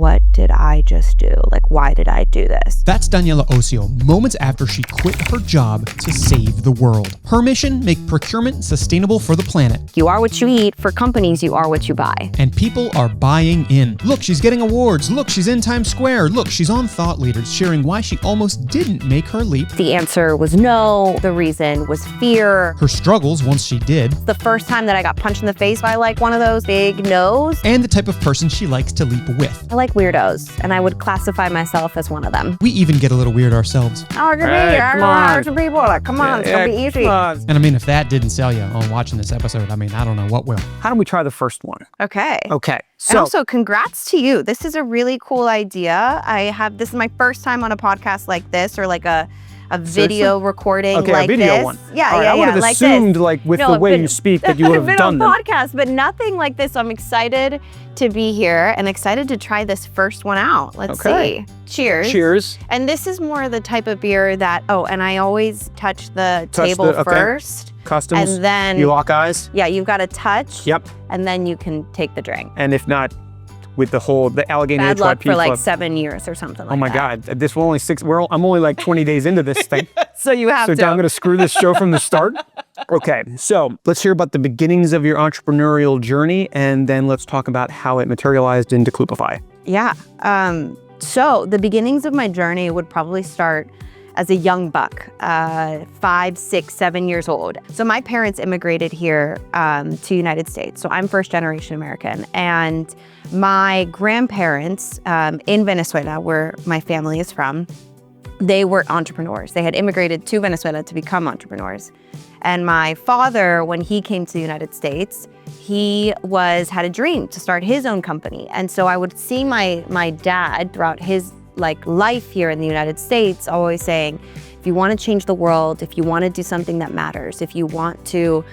what did I just do? Like, why did I do this? That's Daniela Osio, moments after she quit her job to save the world. Her mission, make procurement sustainable for the planet. You are what you eat. For companies, you are what you buy. And people are buying in. Look, she's getting awards. Look, she's in Times Square. Look, she's on Thought Leaders, sharing why she almost didn't make her leap. The answer was no. The reason was fear. Her struggles once she did. The first time that I got punched in the face by like one of those big no's. And the type of person she likes to leap with. I like weirdos, and I would classify myself as one of them. We even get a little weird ourselves. Oh, come on. Some people like, come on, it's gonna be easy. And I mean, if that didn't sell you on watching this episode, I mean, I don't know what will. How do we try the first one? Okay. So And also, congrats to you. This is a really cool idea. This is my first time on a podcast like this, or like a video recording like this. Okay, a video one. Yeah, right, I would have assumed, like, with the way you speak, that you would have done them. I've been on podcast, but nothing like this. So I'm excited to be here and excited to try this first one out. Let's see. Cheers. Cheers. And this is more the type of beer that, and I always touch the table first. Customs. And then you lock eyes. Yeah, you've got to touch. Yep. And then you can take the drink. And if not, with the Allegheny Bad luck HYP for like Club. 7 years or something like that. Oh my God, this will only I'm only like 20 days into this thing. So you have to. So I'm going to screw this show from the start. Okay, so let's hear about the beginnings of your entrepreneurial journey, and then let's talk about how it materialized into Kloopify. Yeah. So the beginnings of my journey would probably start as a young buck, 5, 6, 7 years old. So my parents immigrated here to United States. So I'm first generation American. And my grandparents in Venezuela, where my family is from, they were entrepreneurs. They had immigrated to Venezuela to become entrepreneurs. And my father, when he came to the United States, he had a dream to start his own company. And so I would see my dad throughout his life here in the United States, always saying, if you want to change the world, if you want to do something that matters, if you want to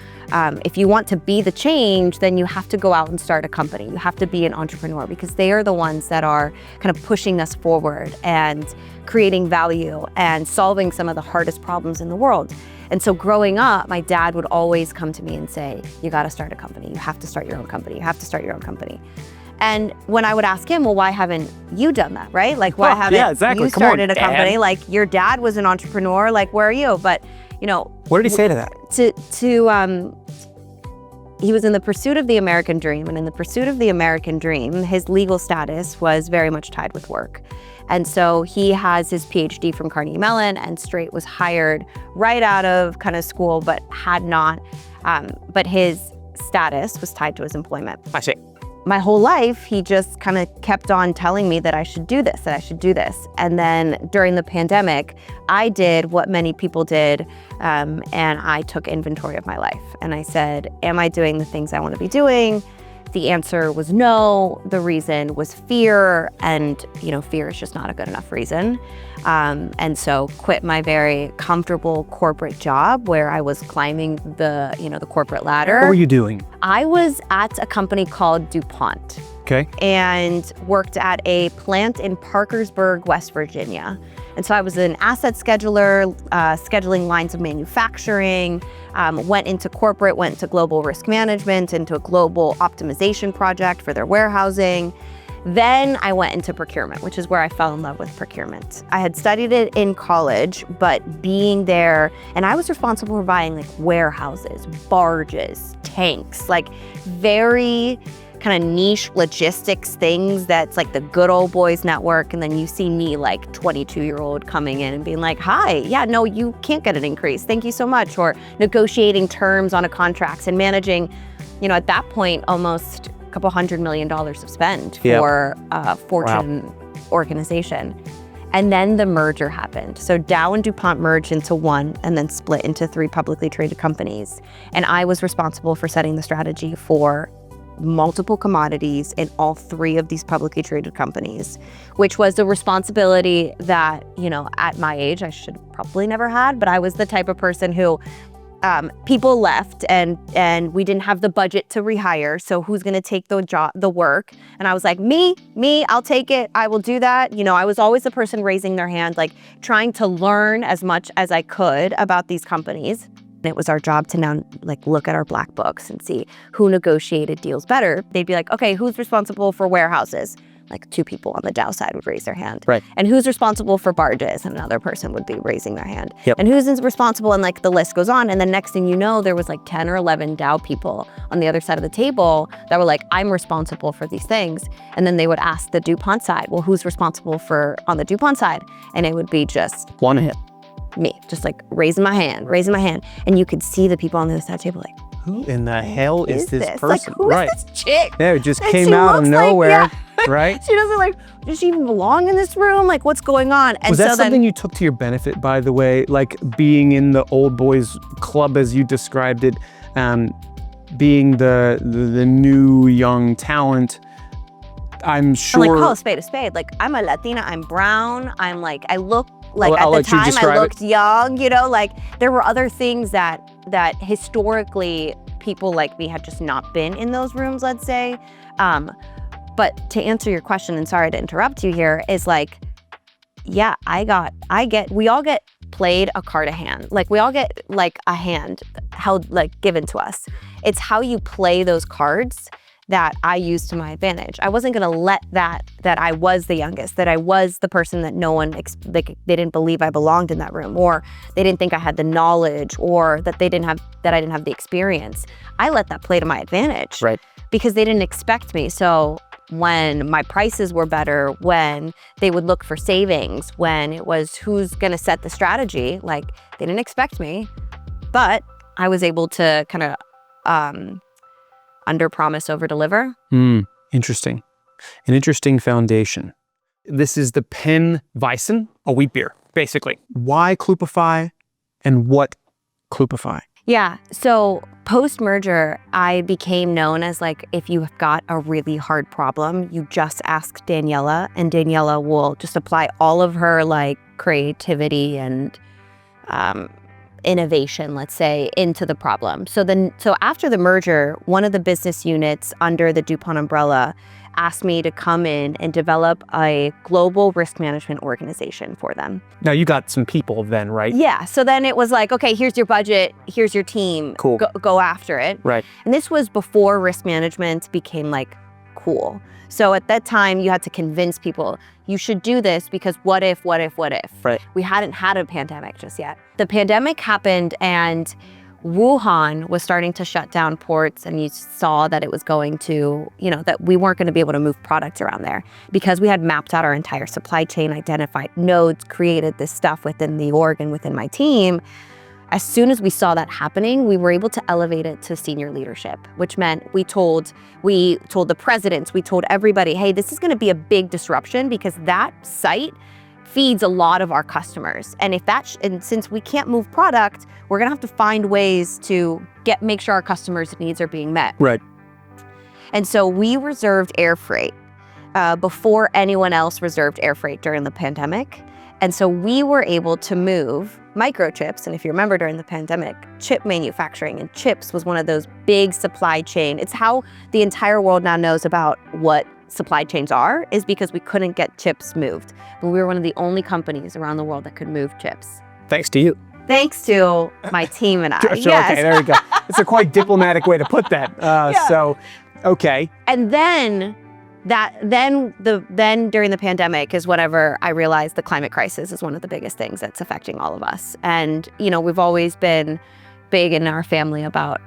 be the change, then you have to go out and start a company. You have to be an entrepreneur, because they are the ones that are kind of pushing us forward and creating value and solving some of the hardest problems in the world. And so growing up, my dad would always come to me and say, you got to start a company. You have to start your own company. You have to start your own company. And when I would ask him, well, why haven't you done that, right? Like, why haven't you started a company? Like, your dad was an entrepreneur, like, where are you? But, What did he say to that? He was in the pursuit of the American dream, and in the pursuit of the American dream, his legal status was very much tied with work. And so he has his PhD from Carnegie Mellon, and straight was hired right out of kind of school, but had not, but his status was tied to his employment. I see. My whole life, he just kind of kept on telling me that I should do this, that I should do this. And then during the pandemic, I did what many people did, and I took inventory of my life. And I said, am I doing the things I want to be doing? The answer was no. The reason was fear, and fear is just not a good enough reason. And so quit my very comfortable corporate job where I was climbing the corporate ladder. What were you doing? I was at a company called DuPont. Okay. And worked at a plant in Parkersburg, West Virginia. And so I was an asset scheduler, scheduling lines of manufacturing, went into corporate, went to global risk management, into a global optimization project for their warehousing. Then I went into procurement, which is where I fell in love with procurement. I had studied it in college, but being there, and I was responsible for buying like warehouses, barges, tanks, like very kind of niche logistics things that's like the good old boys network. And then you see me like 22-year-old coming in and being like, hi, yeah, no, you can't get an increase. Thank you so much. Or negotiating terms on a contract and managing, at that point, almost a couple $100 million of spend for a Fortune organization. And then the merger happened. So Dow and DuPont merged into one and then split into 3 publicly traded companies. And I was responsible for setting the strategy for multiple commodities in all 3 of these publicly traded companies, which was a responsibility that, at my age, I should probably never had, but I was the type of person who people left and we didn't have the budget to rehire. So who's going to take the work? And I was like, me, I'll take it. I will do that. I was always the person raising their hand, like trying to learn as much as I could about these companies. It was our job to now look at our black books and see who negotiated deals better. They'd be like, okay, who's responsible for warehouses? Like 2 people on the Dow side would raise their hand. Right. And who's responsible for barges? And another person would be raising their hand. Yep. And who's responsible? And like the list goes on. And the next thing you know, there was like 10 or 11 Dow people on the other side of the table that were like, I'm responsible for these things. And then they would ask the DuPont side, well, who's responsible for on the DuPont side? And it would be just One hit. me, just like raising my hand. And you could see the people on the other side of the table like, Who in the hell is this person? Like, who is this chick? Yeah, it just And came she out of looks like- nowhere, yeah. right? She doesn't like, does she even belong in this room? Like, what's going on? And Was that so something then, you took to your benefit, by the way? Like being in the old boys club, as you described it, being the new young talent. I'm sure. I'm like, call a spade. Like, I'm a Latina, I'm brown, I'm like, I look like I'll at the let you time I describe it. looked young, you know, like there were other things that historically people like me had just not been in those rooms, let's say. But to answer your question, and sorry to interrupt you here, is like, yeah, we all get played a card of hand. Like we all get like a hand held, like given to us. It's how you play those cards that I used to my advantage. I wasn't gonna let that I was the youngest, that I was the person that no one, they didn't believe I belonged in that room, or they didn't think I had the knowledge, or that I didn't have the experience. I let that play to my advantage. Right. Because they didn't expect me. So when my prices were better, when they would look for savings, when it was who's gonna set the strategy, like they didn't expect me, but I was able to kind of under promise, over deliver. Interesting. An interesting foundation. This is the Penn Weissen, a wheat beer, basically. Why Kloopify and what Kloopify? Yeah, so post-merger, I became known as like, if you've got a really hard problem, you just ask Daniela, and Daniela will just apply all of her like creativity and innovation, let's say, into the problem. So after the merger, one of the business units under the DuPont umbrella asked me to come in and develop a global risk management organization for them. Now you got some people then, right? Yeah, so then it was like, okay, here's your budget, here's your team, Cool. Go after it. Right. And this was before risk management became like cool. So at that time, you had to convince people, you should do this because what if? Right. We hadn't had a pandemic just yet. The pandemic happened and Wuhan was starting to shut down ports, and you saw that it was going to, that we weren't going to be able to move products around there because we had mapped out our entire supply chain, identified nodes, created this stuff within the org and within my team. As soon as we saw that happening, we were able to elevate it to senior leadership, which meant we told the presidents, we told everybody, hey, this is going to be a big disruption because that site feeds a lot of our customers. And since we can't move product, we're going to have to find ways to make sure our customers' needs are being met. Right. And so we reserved air freight before anyone else reserved air freight during the pandemic. And so we were able to move microchips. And if you remember during the pandemic, chip manufacturing and chips was one of those big supply chain. It's how the entire world now knows about what supply chains are, is because we couldn't get chips moved. But we were one of the only companies around the world that could move chips. Thanks to you. Thanks to my team and I. Sure, Yes. okay, there you go. It's a quite diplomatic way to put that. So, okay. And then during the pandemic is whenever I realized the climate crisis is one of the biggest things that's affecting all of us. And, we've always been big in our family about,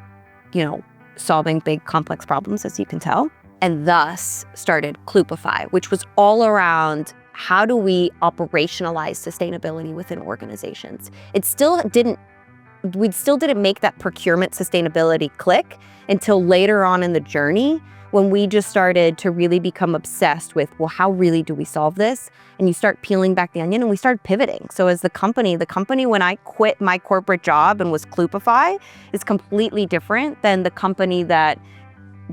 solving big complex problems, as you can tell. And thus started Kloopify, which was all around how do we operationalize sustainability within organizations. We still didn't make that procurement sustainability click until later on in the journey, when we just started to really become obsessed with, well, how really do we solve this? And you start peeling back the onion, and we started pivoting. So as the company when I quit my corporate job and was Kloopify, is completely different than the company that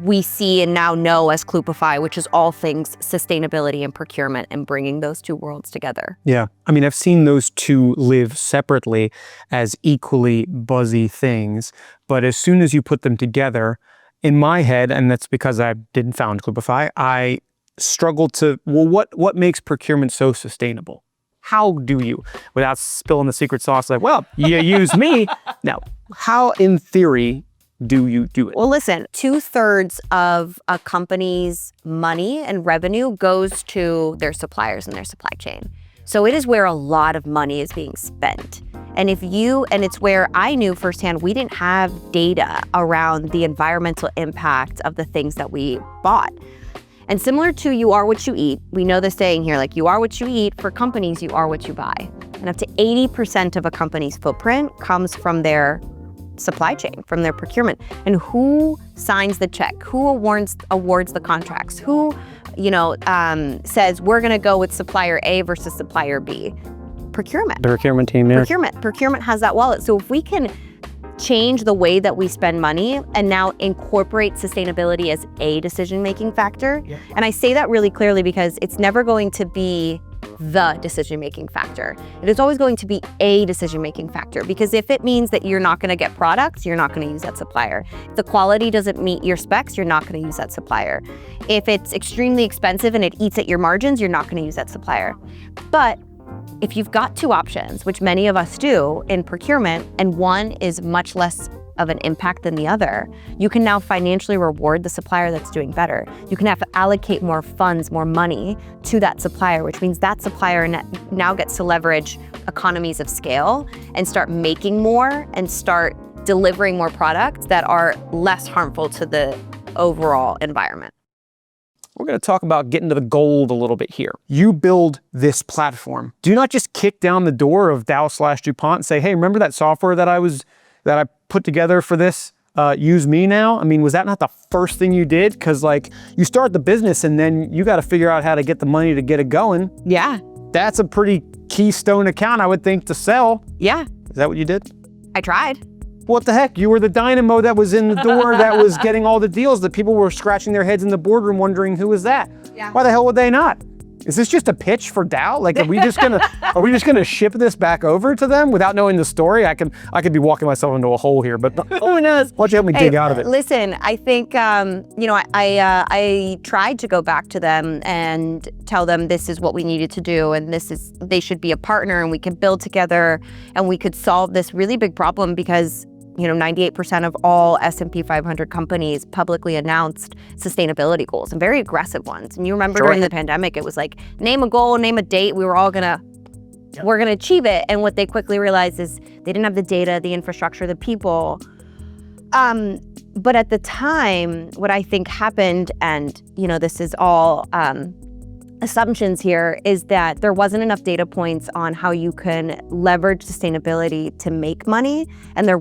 we see and now know as Kloopify, which is all things sustainability and procurement and bringing those two worlds together. Yeah. I mean, I've seen those two live separately as equally buzzy things, but as soon as you put them together, in my head, and that's because I didn't found Kloopify, I struggled to, what makes procurement so sustainable? How do you, without spilling the secret sauce, like, well, you use me. Now, how in theory do you do it? Well, listen, 2/3 of a company's money and revenue goes to their suppliers and their supply chain. So it is where a lot of money is being spent. And it's where I knew firsthand we didn't have data around the environmental impact of the things that we bought. And similar to you are what you eat, we know the saying here, like you are what you eat. For companies, you are what you buy. And up to 80% of a company's footprint comes from their supply chain, from their procurement. And who signs the check? Who awards the contracts? Who, says we're going to go with supplier A versus supplier B? Procurement. The procurement team, yeah. Procurement has that wallet. So if we can change the way that we spend money and now incorporate sustainability as a decision-making factor, and I say that really clearly because it's never going to be the decision-making factor. It is always going to be a decision-making factor, because if it means that you're not going to get products, you're not going to use that supplier. If the quality doesn't meet your specs, you're not going to use that supplier. If it's extremely expensive and it eats at your margins, you're not going to use that supplier. But if you've got two options, which many of us do in procurement, and one is much less of an impact than the other, you can now financially reward the supplier that's doing better. You can have to allocate more funds, more money to that supplier, which means that supplier now gets to leverage economies of scale and start making more and start delivering more products that are less harmful to the overall environment. We're going to talk about getting to the gold a little bit here. You build this platform. Do not just kick down the door of Dow/DuPont and say, hey, remember that software that I put together for this? Use me now? I mean, was that not the first thing you did? Because you start the business and then you got to figure out how to get the money to get it going. Yeah. That's a pretty keystone account, I would think, to sell. Yeah. Is that what you did? I tried. What the heck? You were the dynamo that was in the door that was getting all the deals that people were scratching their heads in the boardroom wondering who was that? Yeah. Why the hell would they not? Is this just a pitch for Dow? Are we just gonna ship this back over to them without knowing the story? I could be walking myself into a hole here, but who knows? Why don't you help me dig out of it? Listen, I think I tried to go back to them and tell them this is what we needed to do, and they should be a partner, and we could build together, and we could solve this really big problem, because 98% of all S&P 500 companies publicly announced sustainability goals, and very aggressive ones. And you remember during the pandemic, it was like, name a goal, name a date, we're gonna achieve it. And what they quickly realized is they didn't have the data, the infrastructure, the people. But at the time, what I think happened, and this is all assumptions here, is that there wasn't enough data points on how you can leverage sustainability to make money, and there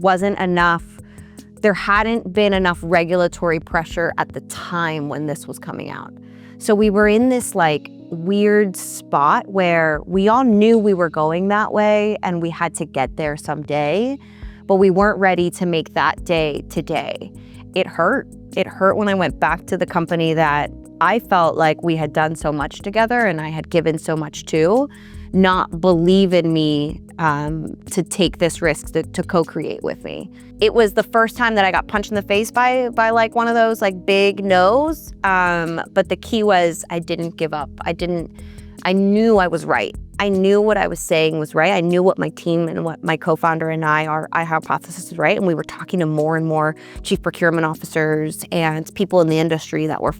hadn't been enough regulatory pressure at the time when this was coming out. So we were in this weird spot where we all knew we were going that way and we had to get there someday, but we weren't ready to make that day today. It hurt. It hurt when I went back to the company that I felt like we had done so much together and I had given so much to, not believe in me to take this risk to co-create with me. It was the first time that I got punched in the face by one of those big no's. But the key was I didn't give up. I knew I was right. I knew what I was saying was right. I knew what my team and what my co-founder and our hypothesis was right. And we were talking to more and more chief procurement officers and people in the industry that were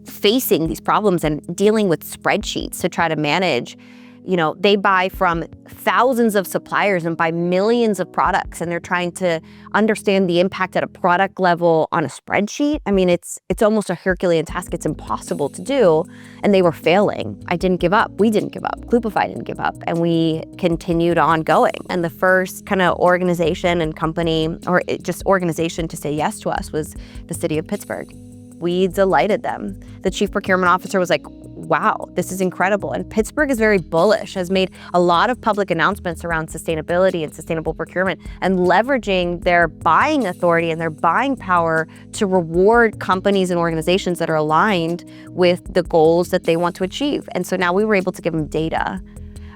facing these problems and dealing with spreadsheets to try to manage. They buy from thousands of suppliers and buy millions of products, and they're trying to understand the impact at a product level on a spreadsheet. I mean, it's almost a Herculean task. It's impossible to do, and they were failing. I didn't give up. We didn't give up. Kloopify didn't give up, and we continued on going. And the first kind of organization and company, or just organization, to say yes to us was the city of Pittsburgh. We delighted them. The chief procurement officer was like, wow, this is incredible. And Pittsburgh is very bullish, has made a lot of public announcements around sustainability and sustainable procurement, and leveraging their buying authority and their buying power to reward companies and organizations that are aligned with the goals that they want to achieve. And so now we were able to give them data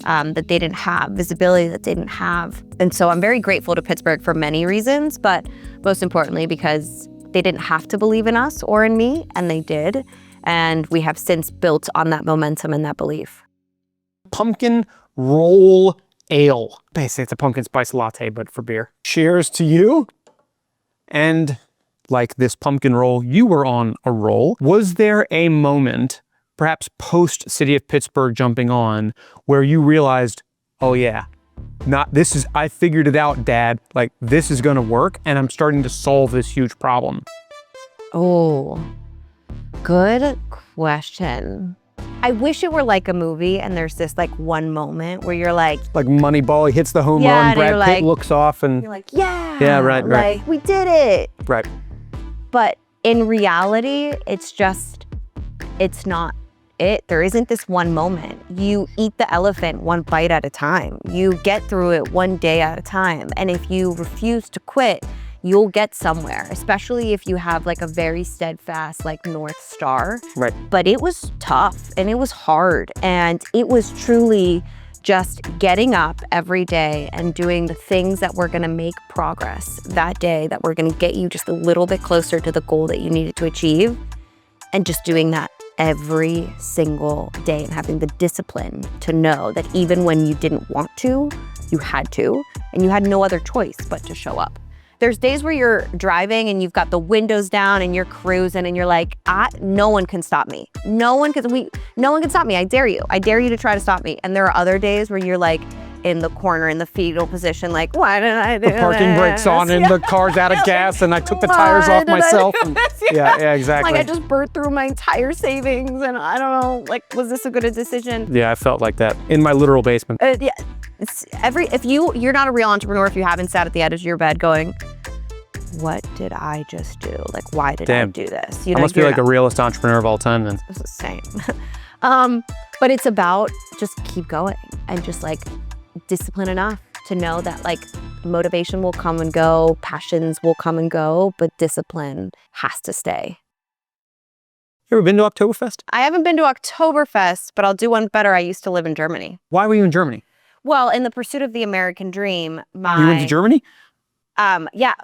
that they didn't have, visibility that they didn't have. And so I'm very grateful to Pittsburgh for many reasons, but most importantly because they didn't have to believe in us or in me, and they did. And we have since built on that momentum and that belief. Pumpkin roll ale. Basically, it's a pumpkin spice latte, but for beer. Cheers to you and like this pumpkin roll, you were on a roll. Was there a moment, perhaps post City of Pittsburgh jumping on, where you realized, oh yeah, I figured it out, Dad. Like, this is gonna work, and I'm starting to solve this huge problem? Oh, good question. I wish it were like a movie and there's this like one moment where you're like Moneyball, he hits the home Yeah, run, and Brad you're Pitt like- looks off and, you're like, yeah, Yeah, right. like we did it. right. But in reality, it's not it. There isn't this one moment. You eat the elephant one bite at a time. You get through it one day at a time. And if you refuse to quit, you'll get somewhere, especially if you have like a very steadfast like North Star. Right. But it was tough and it was hard. And it was truly just getting up every day and doing the things that were gonna make progress that day, that were gonna get you just a little bit closer to the goal that you needed to achieve. And just doing that every single day and having the discipline to know that even when you didn't want to, you had to, and you had no other choice but to show up. There's days where you're driving and you've got the windows down and you're cruising and you're like, no one can stop me. No one can stop me. I dare you. I dare you to try to stop me. And there are other days where you're like in the corner in the fetal position, like, why did I do The parking brakes on and the car's out of gas and I took the tires off myself. And, yeah, exactly. Like I just burnt through my entire savings and I don't know, like, was this a good decision? Yeah, I felt like that in my literal basement. Yeah. If you're not a real entrepreneur if you haven't sat at the edge of your bed going, what did I just do? Like, why did I do this? You know, I must be like the realest entrepreneur of all time then. This is same. But it's about just keep going and just like discipline enough to know that like motivation will come and go, passions will come and go, but discipline has to stay. You ever been to Oktoberfest? I haven't been to Oktoberfest, but I'll do one better. I used to live in Germany. Why were you in Germany? Well, in the pursuit of the American dream, You went to Germany? Yeah,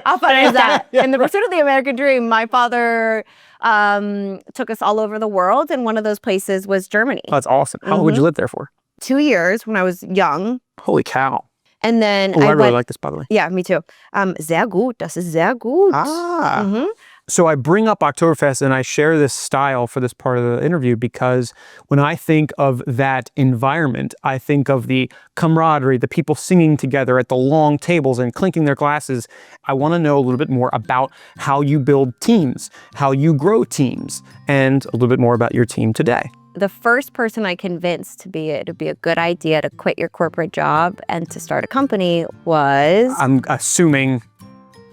I'll finish that. In the pursuit of the American dream, my father took us all over the world, and one of those places was Germany. Oh, that's awesome. How long would you live there for? 2 years when I was young. Holy cow. And then I really went, like this, by the way. Yeah, me too. Sehr gut, das ist sehr gut. So I bring up Oktoberfest and I share this style for this part of the interview because when I think of that environment, I think of the camaraderie, the people singing together at the long tables and clinking their glasses. I want to know a little bit more about how you build teams, how you grow teams, and a little bit more about your team today. The first person I convinced it'd be a good idea to quit your corporate job and to start a company was... I'm assuming...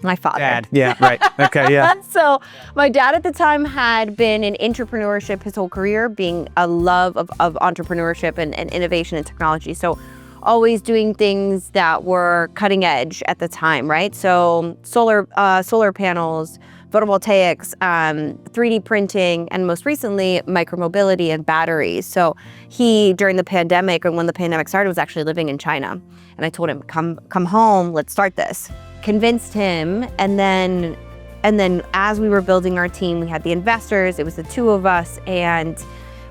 my father. Dad. Yeah, right. Okay, yeah. So my dad at the time had been in entrepreneurship his whole career, being a love of entrepreneurship and innovation and technology. So always doing things that were cutting edge at the time, right? So solar panels, photovoltaics, 3D printing, and most recently, micromobility and batteries. So he, during the pandemic, or when the pandemic started, was actually living in China. And I told him, come home, let's start this. Convinced him, and then as we were building our team, we had the investors, it was the two of us, and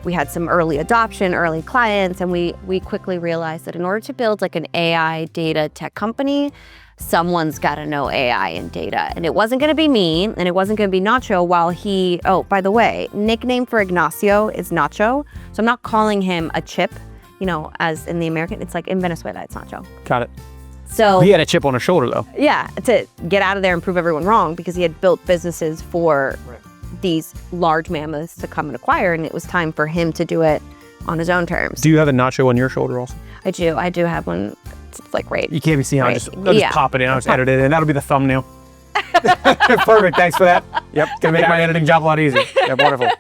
we had some early adoption, early clients, and we quickly realized that in order to build like an AI data tech company, someone's got to know AI and data. And it wasn't going to be me, and it wasn't going to be Nacho while he, oh, by the way, nickname for Ignacio is Nacho. So I'm not calling him a chip, you know, as in the American, it's like in Venezuela, it's Nacho. Got it. So He had a chip on his shoulder, though. yeah, to get out of there and prove everyone wrong, because he had built businesses for these large mammoths to come and acquire, and it was time for him to do it on his own terms. Do you have a nacho on your shoulder also? I do have one. It's like right. You can't be seen. Right. I'll just pop it in. I'll just edit it in. That'll be the thumbnail. Perfect. Thanks for that. Yep. Gonna make my editing job a lot easier. Yeah, wonderful.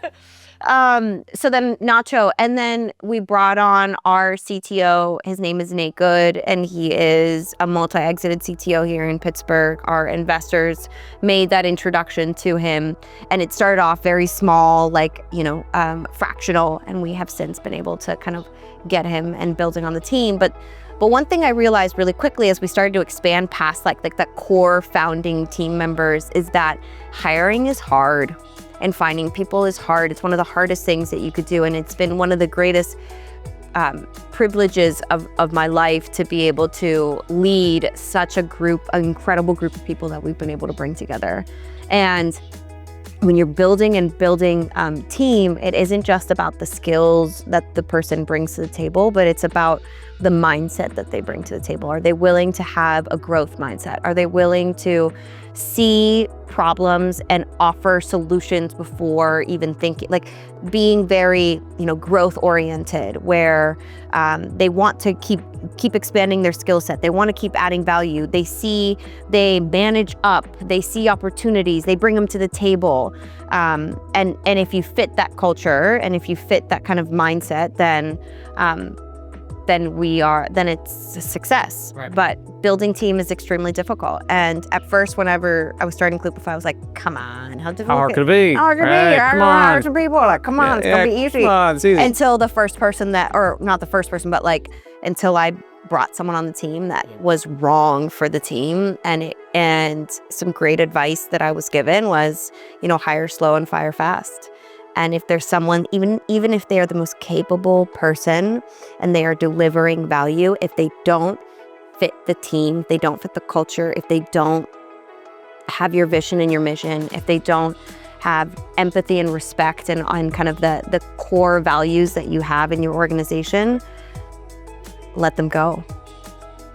So then Nacho, and then we brought on our CTO. His name is Nate Good, and he is a multi-exited CTO here in Pittsburgh. Our investors made that introduction to him, and it started off very small, like, you know, fractional, and we have since been able to kind of get him and building on the team. But one thing I realized really quickly as we started to expand past like that core founding team members is that hiring is hard. And finding people is hard. It's one of the hardest things that you could do. And it's been one of the greatest privileges of my life to be able to lead such an incredible group of people that we've been able to bring together. And when you're building team, it isn't just about the skills that the person brings to the table, but it's about the mindset that they bring to the table. Are they willing to have a growth mindset? Are they willing to see problems and offer solutions before even thinking, like being very, growth oriented, where they want to keep expanding their skill set. They want to keep adding value. They manage up, they see opportunities, they bring them to the table. And if you fit that culture and if you fit that kind of mindset, then it's a success. Right. But building team is extremely difficult. And at first, whenever I was starting Kloopify, I was like, come on, how difficult? How hard could it be? How hard could it Right, be? come I on. hired some people. Like, come on, it's gonna be easy. Come on, it's easy. Until the first person or not the first person, but until I brought someone on the team that was wrong for the team. And some great advice that I was given was, hire slow and fire fast. And if there's someone, even if they are the most capable person and they are delivering value, if they don't fit the team, they don't fit the culture, if they don't have your vision and your mission, if they don't have empathy and respect and on kind of the core values that you have in your organization, let them go.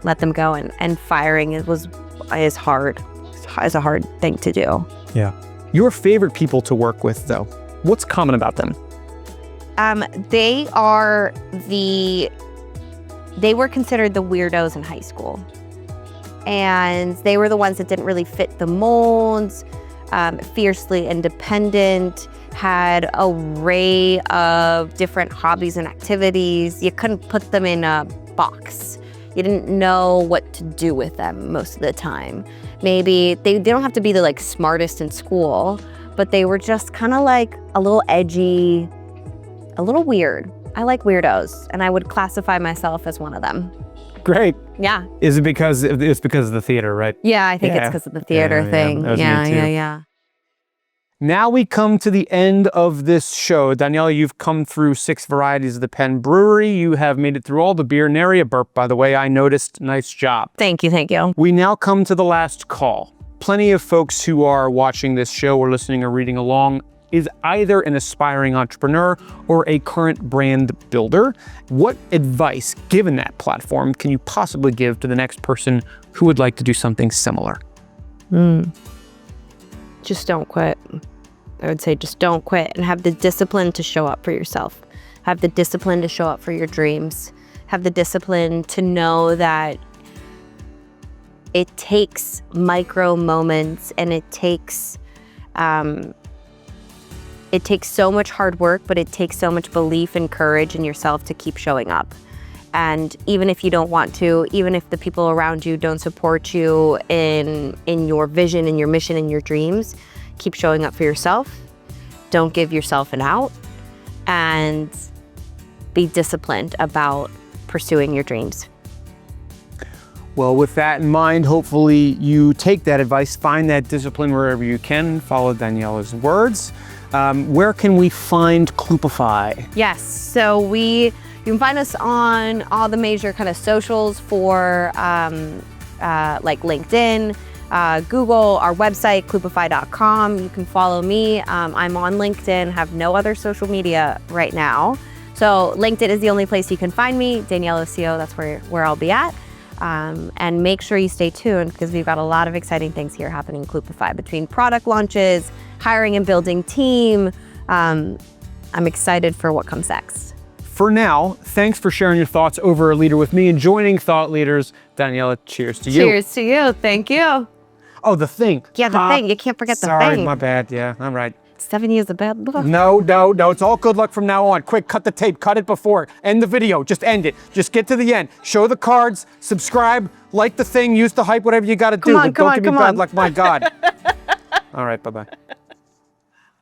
Let them go. And firing is hard. It's a hard thing to do. Yeah. Your favorite people to work with, though, what's common about them? They were considered the weirdos in high school. And they were the ones that didn't really fit the molds, fiercely independent, had an array of different hobbies and activities. You couldn't put them in a box. You didn't know what to do with them most of the time. Maybe they don't have to be the smartest in school, but they were just kind of a little edgy, a little weird. I like weirdos, and I would classify myself as one of them. Great. Yeah. Is it because it's because of the theater, right? Yeah, I think it's because of the theater thing. That was me too. Yeah. Now we come to the end of this show. Daniela, you've come through 6 varieties of the Penn Brewery. You have made it through all the beer. Nary a burp, by the way. I noticed. Nice job. Thank you. We now come to the last call. Plenty of folks who are watching this show or listening or reading along is either an aspiring entrepreneur or a current brand builder. What advice, given that platform, can you possibly give to the next person who would like to do something similar? Just don't quit. I would say just don't quit and have the discipline to show up for yourself. Have the discipline to show up for your dreams. Have the discipline to know that it takes micro moments and it takes so much hard work, but it takes so much belief and courage in yourself to keep showing up. And even if you don't want to, even if the people around you don't support you in your vision and your mission and your dreams, keep showing up for yourself. Don't give yourself an out, and be disciplined about pursuing your dreams. Well, with that in mind, hopefully you take that advice, find that discipline wherever you can, follow Daniela's words. Where can we find Kloopify? Yes, so you can find us on all the major kind of socials for like LinkedIn, Google, our website, Kloopify.com. You can follow me. I'm on LinkedIn, have no other social media right now. So LinkedIn is the only place you can find me. Daniela Osio, that's where I'll be at. And make sure you stay tuned because we've got a lot of exciting things here happening in Kloopify between product launches, hiring and building team. I'm excited for what comes next. For now, thanks for sharing your thoughts over a leader with me and joining Thought Leaders. Daniela, cheers to you. Cheers to you. Thank you. Oh, the thing. Yeah, the thing. You can't forget the thing. Sorry, my bad. Yeah, all right. 7 years of bad luck. No. It's all good luck from now on. Quick, cut the tape. Cut it before. End the video. Just end it. Just get to the end. Show the cards. Subscribe. Like the thing. Use the hype. Whatever you got to do. But don't give me bad luck. My God. All right. Bye-bye.